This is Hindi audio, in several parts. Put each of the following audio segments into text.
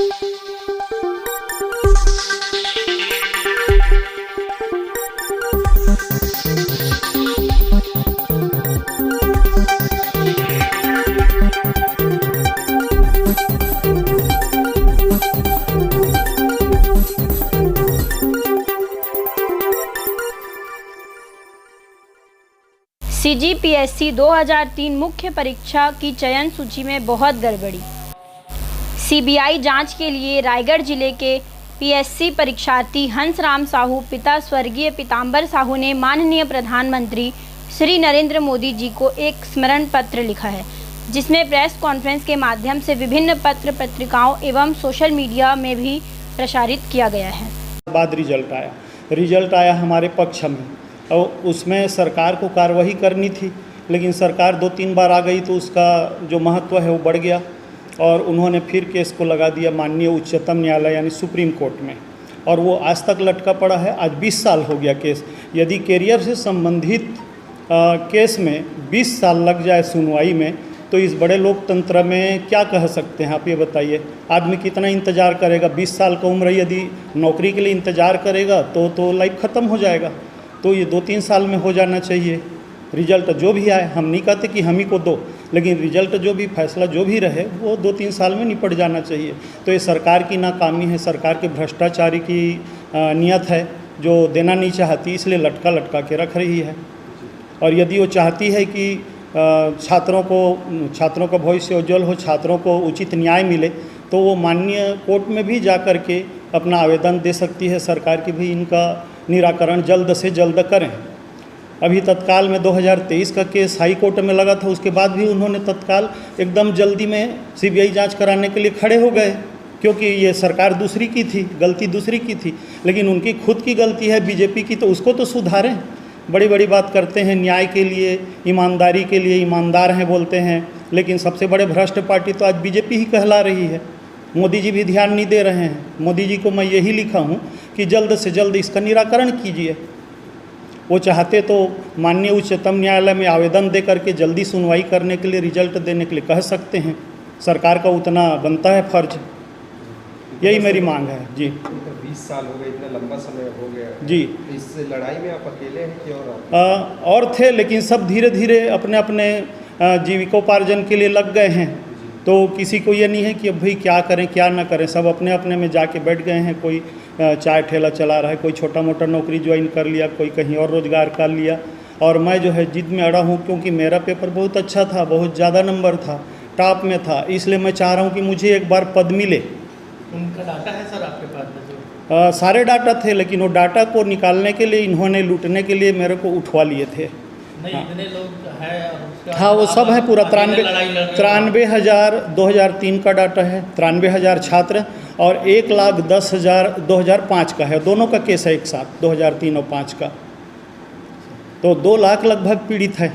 CGPSC 2003 मुख्य परीक्षा की चयन सूची में बहुत गड़बड़ी। CBI जांच के लिए रायगढ़ जिले के PSC परीक्षार्थी हंसराम साहू पिता स्वर्गीय पीताम्बर साहू ने माननीय प्रधानमंत्री श्री नरेंद्र मोदी जी को एक स्मरण पत्र लिखा है, जिसमें प्रेस कॉन्फ्रेंस के माध्यम से विभिन्न पत्र पत्रिकाओं एवं सोशल मीडिया में भी प्रसारित किया गया है। बाद रिजल्ट आया हमारे पक्ष में और उसमें सरकार को कार्रवाई करनी थी, लेकिन सरकार 2-3 बार आ गई तो उसका जो महत्व है वो बढ़ गया और उन्होंने फिर केस को लगा दिया माननीय उच्चतम न्यायालय यानी सुप्रीम कोर्ट में, और वो आज तक लटका पड़ा है। आज 20 साल हो गया केस। यदि कैरियर से संबंधित केस में 20 साल लग जाए सुनवाई में, तो इस बड़े लोकतंत्र में क्या कह सकते हैं आप ये बताइए। आदमी कितना इंतज़ार करेगा? 20 साल का उम्र यदि नौकरी के लिए इंतज़ार करेगा तो लाइफ ख़त्म हो जाएगा। तो ये 2-3 साल में हो जाना चाहिए। रिजल्ट जो भी आए, हम नहीं कहते कि हम ही को दो, लेकिन रिजल्ट जो भी फैसला जो भी रहे वो 2-3 साल में निपट जाना चाहिए। तो ये सरकार की नाकामी है, सरकार के भ्रष्टाचारी की नीयत है जो देना नहीं चाहती, इसलिए लटका के रख रही है। और यदि वो चाहती है कि छात्रों का भविष्य उज्जवल हो, छात्रों को उचित न्याय मिले, तो वो माननीय कोर्ट में भी जा कर के अपना आवेदन दे सकती है सरकार की भी इनका निराकरण जल्द से जल्द करें। अभी तत्काल में 2023 का केस हाई कोर्ट में लगा था, उसके बाद भी उन्होंने तत्काल एकदम जल्दी में CBI जांच कराने के लिए खड़े हो गए, क्योंकि ये सरकार दूसरी की थी, गलती दूसरी की थी, लेकिन उनकी खुद की गलती है बीजेपी की, तो उसको तो सुधारें। बड़ी बड़ी बात करते हैं न्याय के लिए, ईमानदारी के लिए, ईमानदार हैं बोलते हैं, लेकिन सबसे बड़े भ्रष्ट पार्टी तो आज बीजेपी ही कहला रही है। मोदी जी भी ध्यान नहीं दे रहे हैं। मोदी जी को मैं यही लिखा हूँ कि जल्द से जल्द इसका निराकरण कीजिए। वो चाहते तो माननीय उच्चतम न्यायालय में आवेदन दे करके जल्दी सुनवाई करने के लिए, रिजल्ट देने के लिए कह सकते हैं। सरकार का उतना बनता है फर्ज। यही मेरी मांग है जी। 20 साल हो गए, इतना लंबा समय हो गया जी। इस लड़ाई में आप अकेले हैं कि और थे, लेकिन सब धीरे धीरे अपने अपने जीविकोपार्जन के लिए लग गए हैं। तो किसी को ये नहीं है कि अब भाई क्या करें क्या ना करें, सब अपने अपने में जाके बैठ गए हैं। कोई चाय ठेला चला रहा है, कोई छोटा मोटा नौकरी ज्वाइन कर लिया, कोई कहीं और रोज़गार कर लिया। और मैं जो है जिद में अड़ा हूँ, क्योंकि मेरा पेपर बहुत अच्छा था, बहुत ज़्यादा नंबर था, टॉप में था, इसलिए मैं चाह रहा हूँ कि मुझे एक बार पद मिले। उनका डाटा है सर आपके पास में? सारे डाटा थे, लेकिन वो डाटा को निकालने के लिए इन्होंने लूटने के लिए मेरे को उठवा लिए थे। नहीं, इतने लोग हैं। हाँ, वो सब है पूरा 93,000 2003 का डाटा है, 93,000 छात्र, और 1,10,000 2005 का है। दोनों का केस है एक साथ, 2003 और 5 का। तो 2 लाख लगभग पीड़ित है।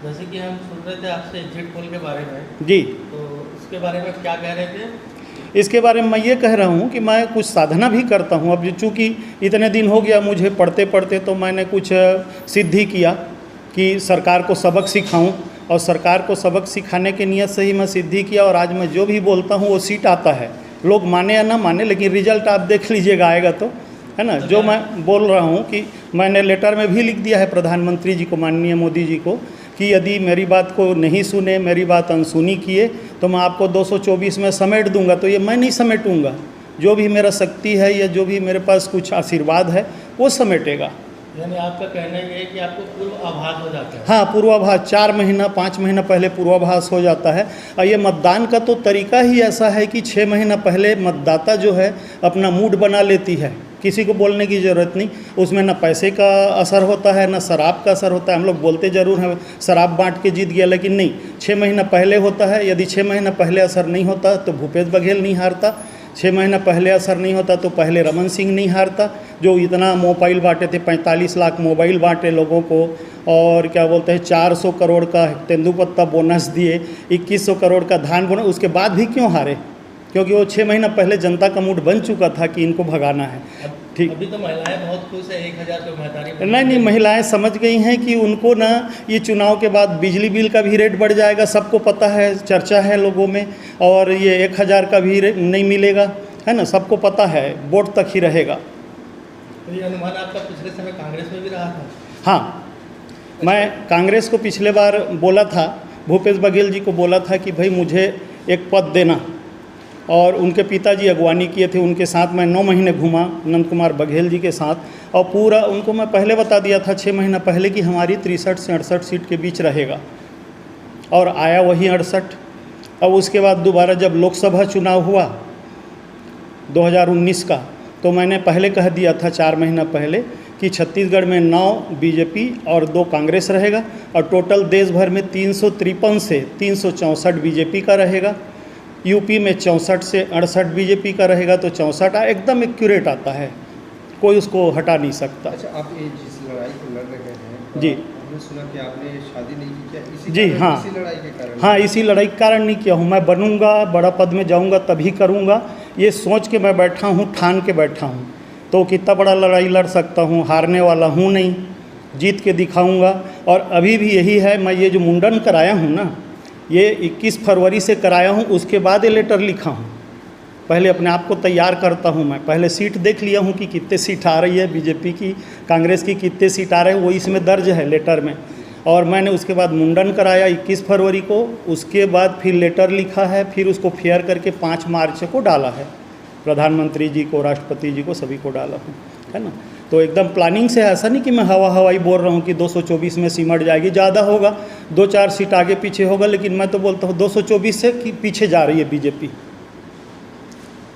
जैसे कि हम सुन रहे थे आपसे एग्जिट पोल के बारे में जी, तो उसके बारे में क्या कह रहे थे? इसके बारे में मैं ये कह रहा हूँ कि मैं कुछ साधना भी करता हूँ। अब चूँकि इतने दिन हो गया मुझे पढ़ते पढ़ते, तो मैंने कुछ सिद्धि किया कि सरकार को सबक सिखाऊं, और सरकार को सबक सिखाने के नियत से ही मैं सिद्धि किया। और आज मैं जो भी बोलता हूँ वो सीट आता है, लोग माने या ना माने, लेकिन रिजल्ट आप देख लीजिएगा, आएगा तो, है ना। जो मैं बोल रहा हूँ कि मैंने लेटर में भी लिख दिया है प्रधानमंत्री जी को, माननीय मोदी जी को, कि यदि मेरी बात को नहीं सुने, मेरी बात अनसुनी किए, तो मैं आपको 224 में समेट दूंगा। तो ये मैं नहीं समेटूंगा, जो भी मेरा शक्ति है या जो भी मेरे पास कुछ आशीर्वाद है वो समेटेगा। यानी आपका कहना ये है कि आपको पूर्वाभास हो जाता है? हाँ, पूर्वाभास 4 महीना 5 महीना पहले पूर्वाभास हो जाता है। और ये मतदान का तो तरीका ही ऐसा है कि 6 महीना पहले मतदाता जो है अपना मूड बना लेती है, किसी को बोलने की ज़रूरत नहीं। उसमें ना पैसे का असर होता है, ना शराब का असर होता है। हम लोग बोलते ज़रूर हैं शराब बांट के जीत गया, लेकिन नहीं, 6 महीना पहले होता है। यदि 6 महीना पहले असर नहीं होता तो भूपेश बघेल नहीं हारता, 6 महीना पहले असर नहीं होता तो पहले रमन सिंह नहीं हारता, जो इतना मोबाइल बांटे थे, 45 लाख मोबाइल बांटे लोगों को, और क्या बोलते हैं 400 करोड़ का तेंदुपत्ता बोनस दिए, 2100 करोड़ का धान बोनस। उसके बाद भी क्यों हारे? क्योंकि वो 6 महीना पहले जनता का मूड बन चुका था कि इनको भगाना है। ठीक। अभी तो महिलाएं बहुत खुश है, 1000 रुपये महतारी। नहीं, महिलाएं समझ गई हैं कि उनको ना ये चुनाव के बाद बिजली बिल का भी रेट बढ़ जाएगा, सबको पता है, चर्चा है लोगों में, और ये 1000 का भी नहीं मिलेगा, है ना, सबको पता है, वोट तक ही रहेगा। तो ये अनुमान आपका पिछले समय कांग्रेस में भी रहा था? हाँ, मैं कांग्रेस को पिछले बार बोला था, भूपेश बघेल जी को बोला था कि भाई मुझे एक पद देना, और उनके पिताजी अगवानी किए थे, उनके साथ मैं 9 महीने घूमा नंद कुमार बघेल जी के साथ, और पूरा उनको मैं पहले बता दिया था 6 महीना पहले कि हमारी 63 से 68 सीट के बीच रहेगा, और आया वही 68। अब उसके बाद दोबारा जब लोकसभा चुनाव हुआ 2019 का, तो मैंने पहले कह दिया था 4 महीना पहले कि छत्तीसगढ़ में 9 बीजेपी और 2 कांग्रेस रहेगा, और टोटल देश भर में 353 से 364 बीजेपी का रहेगा, यूपी में 64 से 68 बीजेपी का रहेगा, तो 64 एकदम एक्यूरेट आता है, कोई उसको हटा नहीं सकता। अच्छा, आप ये जिस लड़ाई को लड़ रहे हैं, जी, हमने सुना कि आपने शादी नहीं की, क्या इसी जी कारण, हाँ, इसी लड़ाई के कारण? हाँ, इसी लड़ाई के कारण नहीं किया हूँ। मैं बनूंगा, बड़ा पद में जाऊंगा तभी करूंगा, ये सोच के मैं बैठा हूँ, ठान के बैठा हूँ। तो कितना बड़ा लड़ाई लड़ सकता हूँ, हारने वाला हूँ नहीं, जीत के दिखाऊंगा। और अभी भी यही है, मैं ये जो मुंडन कराया हूँ ना, ये 21 फरवरी से कराया हूँ, उसके बाद ये लेटर लिखा हूँ। पहले अपने आप को तैयार करता हूँ, मैं पहले सीट देख लिया हूँ कि कितने सीट आ रही है बीजेपी की, कांग्रेस की कितने सीट आ रहे हैं, वो इसमें दर्ज है लेटर में। और मैंने उसके बाद मुंडन कराया 21 फरवरी को, उसके बाद फिर लेटर लिखा है, फिर उसको फेयर करके 5 मार्च को डाला है, प्रधानमंत्री जी को, राष्ट्रपति जी को, सभी को डाला हूँ, है ना। तो एकदम प्लानिंग से, ऐसा नहीं कि मैं हवाई बोल रहा हूँ कि 224 में सिमट जाएगी, ज़्यादा होगा, 2-4 सीट आगे पीछे होगा, लेकिन मैं तो बोलता हूँ 224 से कि पीछे जा रही है बीजेपी।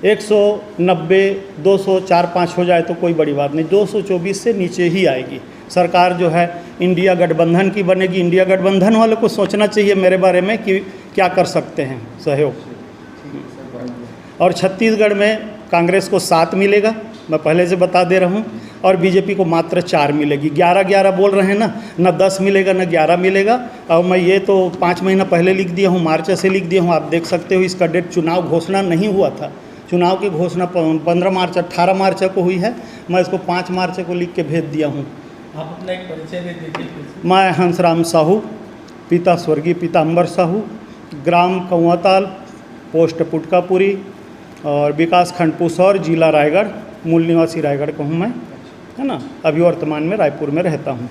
190, 200, 4-5 हो जाए तो कोई बड़ी बात नहीं, 224 से नीचे ही आएगी। सरकार जो है इंडिया गठबंधन की बनेगी। इंडिया गठबंधन वालों को सोचना चाहिए मेरे बारे में कि क्या कर सकते हैं सहयोग। और छत्तीसगढ़ में कांग्रेस को 7 मिलेगा, मैं पहले से बता दे रहा हूँ, और बीजेपी को मात्र 4 मिलेगी। 11-11 बोल रहे हैं ना 10 मिलेगा ना 11 मिलेगा। और मैं ये तो 5 महीना पहले लिख दिया हूँ, मार्च से लिख दिया हूँ, आप देख सकते हो। इसका डेट चुनाव घोषणा नहीं हुआ था, चुनाव की घोषणा 15 मार्च 18 मार्च को हुई है, मैं इसको 5 मार्च को लिख के भेज दिया हूँ। आप अपना एक परिचय दे दीजिए। मैं हंसराम साहू, पिता स्वर्गीय पीताम्बर साहू, ग्राम कौआताल, पोस्ट पुटकापुरी, और विकास खंड पुसौर, जिला रायगढ़, मूल निवासी रायगढ़ का हूँ मैं, है ना। अभी वर्तमान में रायपुर में रहता हूँ।